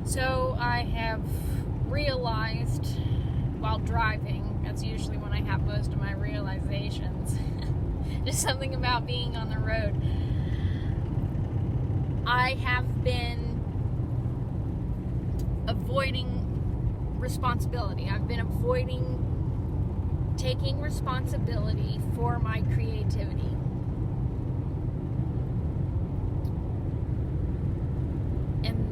So I have realized while driving, that's usually when I have most of my realizations, just something about being on the road. I have been avoiding responsibility. I've been avoiding taking responsibility for my creativity. And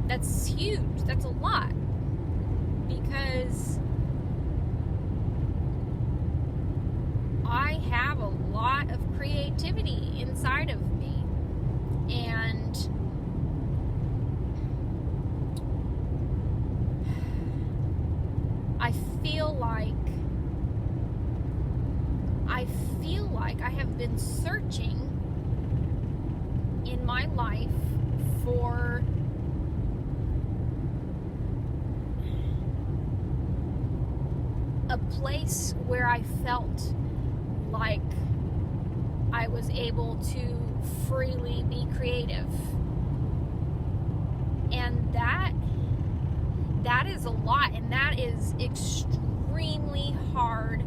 that's huge. That's a lot. Because I have a lot of creativity inside of me. And I feel like I have been searching in my life for a place where I felt like I was able to freely be creative. And that is a lot, and that is extremely hard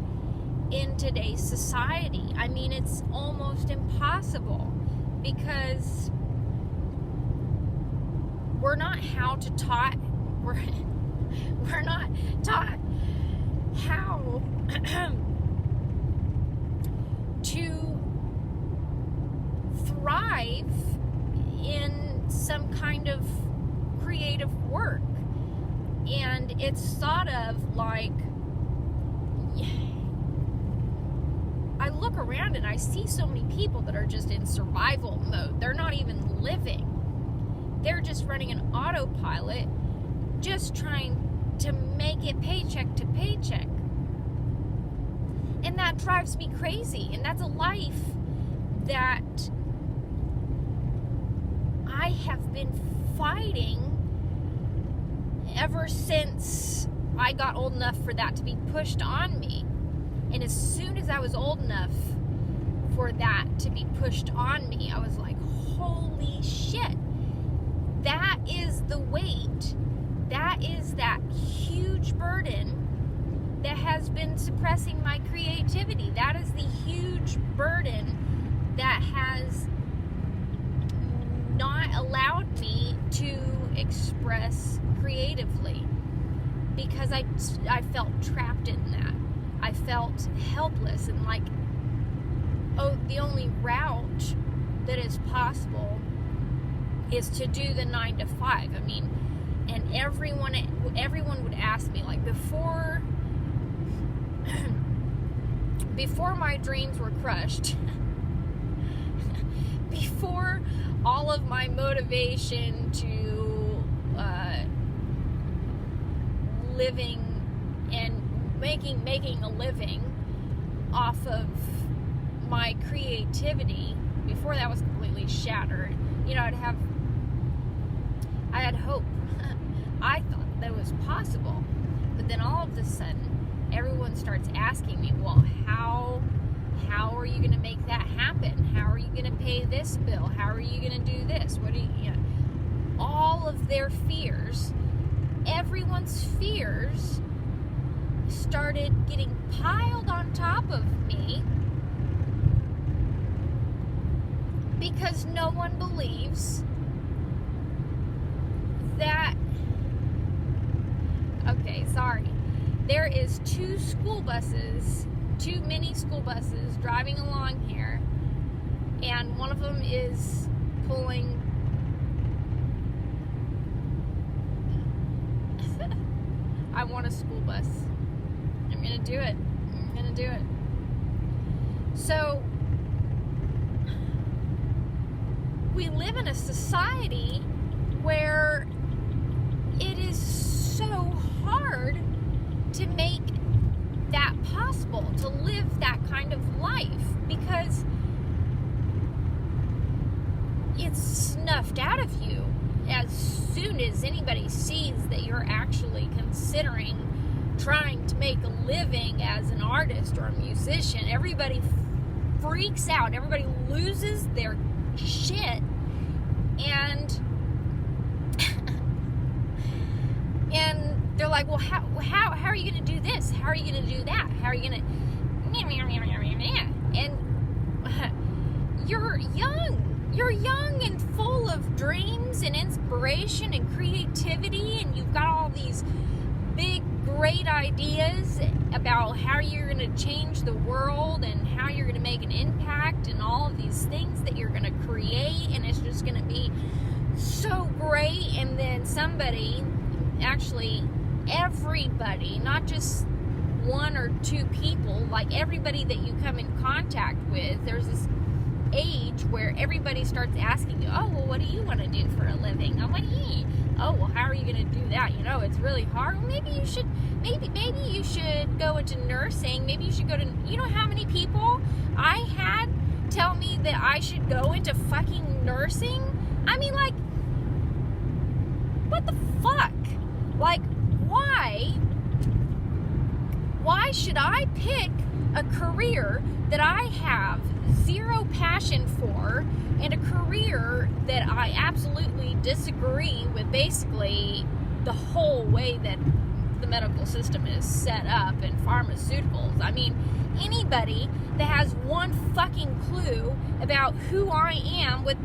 in today's society. I mean, it's almost impossible because we're not taught how to thrive in some kind of creative work. And it's thought of like, I look around and I see so many people that are just in survival mode. They're not even living. They're just running an autopilot, just trying to make it paycheck to paycheck. And that drives me crazy. And that's a life that I have been fighting ever since I got old enough for that to be pushed on me. And as soon as I was old enough for that to be pushed on me, I was like, holy shit. That is the weight. That is that huge burden that has been suppressing my creativity. That is the huge burden that has not allowed me to express creatively, because I felt trapped in that. I felt helpless and like, oh, the only route that is possible is to do the 9 to 5. I mean, and everyone would ask me, like, before my dreams were crushed, before all of my motivation to living and making a living off of my creativity, before that was completely shattered, you know, I had hope. I thought that was possible. But then all of a sudden, everyone starts asking me, well, how are you going to make that happen? How are you going to pay this bill? How are you going to do this? What do you know? All of their fears, everyone's fears started getting piled on top of me because no one believes that, okay, sorry, there is two mini school buses driving along here, and one of them is pulling I want a school bus. I'm gonna do it. So we live in a society where it is so hard to make that possible, to live that kind of life, because it's snuffed out of you as soon as anybody sees that you're actually considering trying to make a living as an artist or a musician. Everybody freaks out. Everybody loses their shit. And they're like, well, how are you going to do this? How are you going to do that? How are you going to... And you're young and full of dreams and inspiration and creativity, and you've got all these big, great ideas about how you're going to change the world and how you're going to make an impact and all of these things that you're going to create, and it's just going to be so great. And then somebody, actually everybody, not just one or two people, like everybody that you come in contact with, there's this age where everybody starts asking you, oh, well, what do you want to do for a living? I'm like, oh, well, how are you going to do that? You know, it's really hard. Well, maybe you should go into nursing. Maybe you should go to, you know how many people I had tell me that I should go into fucking nursing? I mean, like, what the fuck? Like, why should I pick a career that I have zero passion for, and a career that I absolutely disagree with basically the whole way that the medical system is set up and pharmaceuticals? I mean, anybody that has one fucking clue about who I am would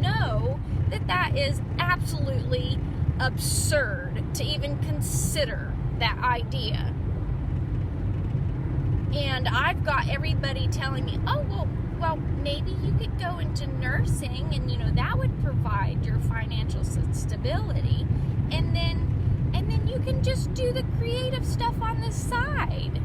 know that is absolutely absurd to even consider that idea. And I've got everybody telling me, oh, well, maybe you could go into nursing, and, you know, that would provide your financial stability. And then you can just do the creative stuff on the side.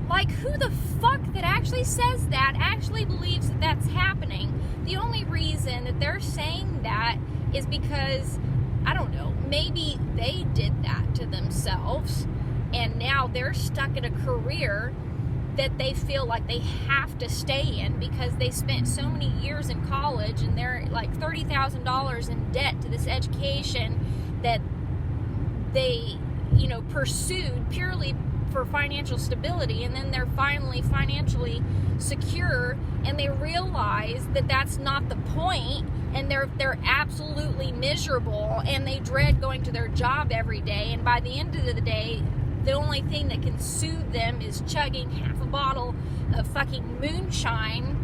Like, who the fuck that actually says that actually believes that that's happening? The only reason that they're saying that is because, I don't know, maybe they did that to themselves, and now they're stuck in a career that they feel like they have to stay in because they spent so many years in college, and they're like $30,000 in debt to this education that they, you know, pursued purely for financial stability, and then they're finally financially secure, and they realize that that's not the point, and they're absolutely miserable, and they dread going to their job every day, and by the end of the day, the only thing that can soothe them is chugging half a bottle of fucking moonshine.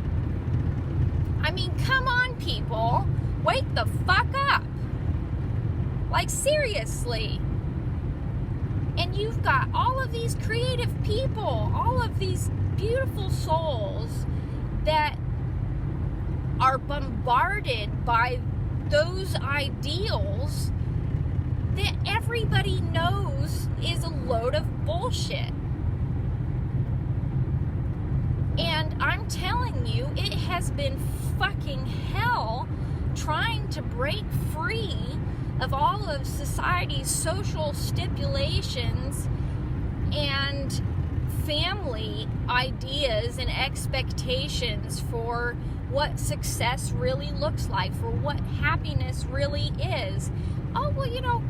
I mean, come on, people. Wake the fuck up. Like, seriously. And you've got all of these creative people, all of these beautiful souls that are bombarded by those ideals that everybody knows is a load of bullshit. And I'm telling you, it has been fucking hell trying to break free of all of society's social stipulations and family ideas and expectations for what success really looks like, for what happiness really is. Oh, well, you know,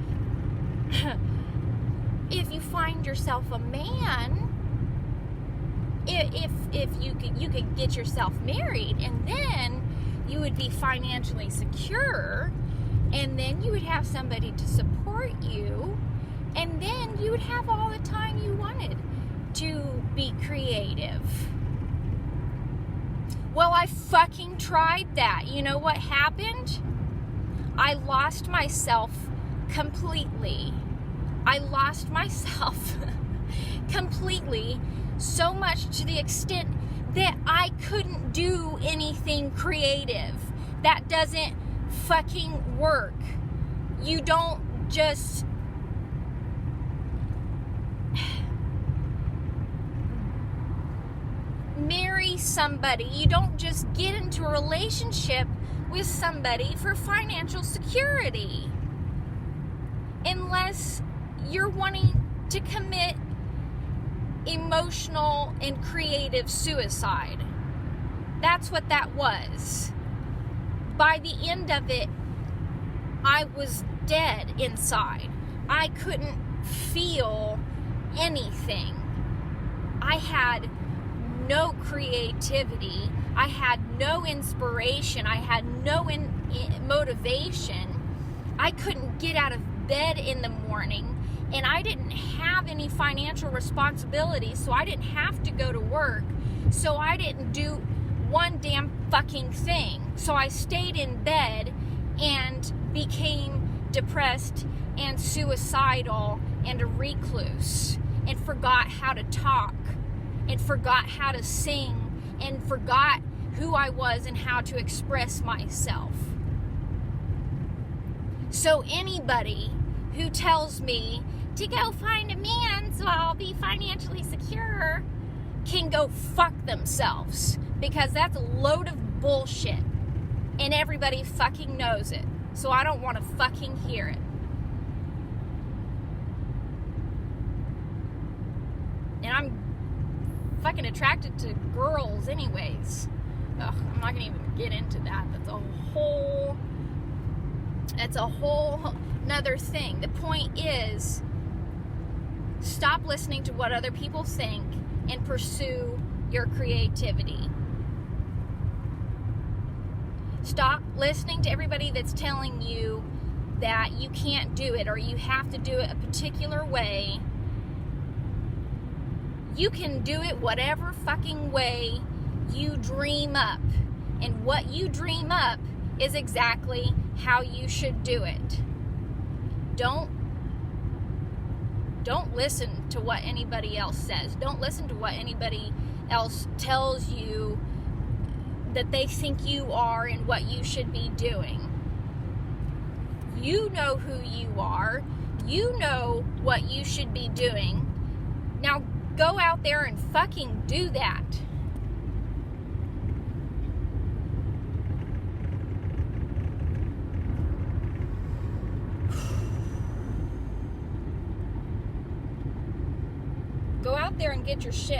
if you find yourself a man, if you could get yourself married, and then you would be financially secure, and then you would have somebody to support you, and then you would have all the time you wanted to be creative. Well, I fucking tried that. You know what happened? I lost myself completely. I lost myself completely, so much to the extent that I couldn't do anything creative. That doesn't fucking work. You don't just marry somebody. You don't just get into a relationship with somebody for financial security, unless you're wanting to commit emotional and creative suicide. That's what that was. By the end of it, I was dead inside. I couldn't feel anything. I had no creativity. I had no inspiration. I had no motivation. I couldn't get out of bed in the morning, and I didn't have any financial responsibility, so I didn't have to go to work. So I didn't do one damn fucking thing. So I stayed in bed and became depressed and suicidal and a recluse, and forgot how to talk, and forgot how to sing, and forgot who I was and how to express myself. So anybody who tells me to go find a man so I'll be financially secure can go fuck themselves, because that's a load of bullshit, and everybody fucking knows it. So I don't want to fucking hear it. And I'm fucking attracted to girls anyways. Ugh, I'm not gonna even get into that. That's a whole another thing. The point is, stop listening to what other people think and pursue your creativity. Stop listening to everybody that's telling you that you can't do it or you have to do it a particular way. You can do it whatever fucking way you dream up. And what you dream up is exactly how you should do it. Don't listen to what anybody else says. Don't listen to what anybody else tells you that they think you are and what you should be doing. You know who you are. You know what you should be doing. Now go out there and fucking do that. Go out there and get your shit.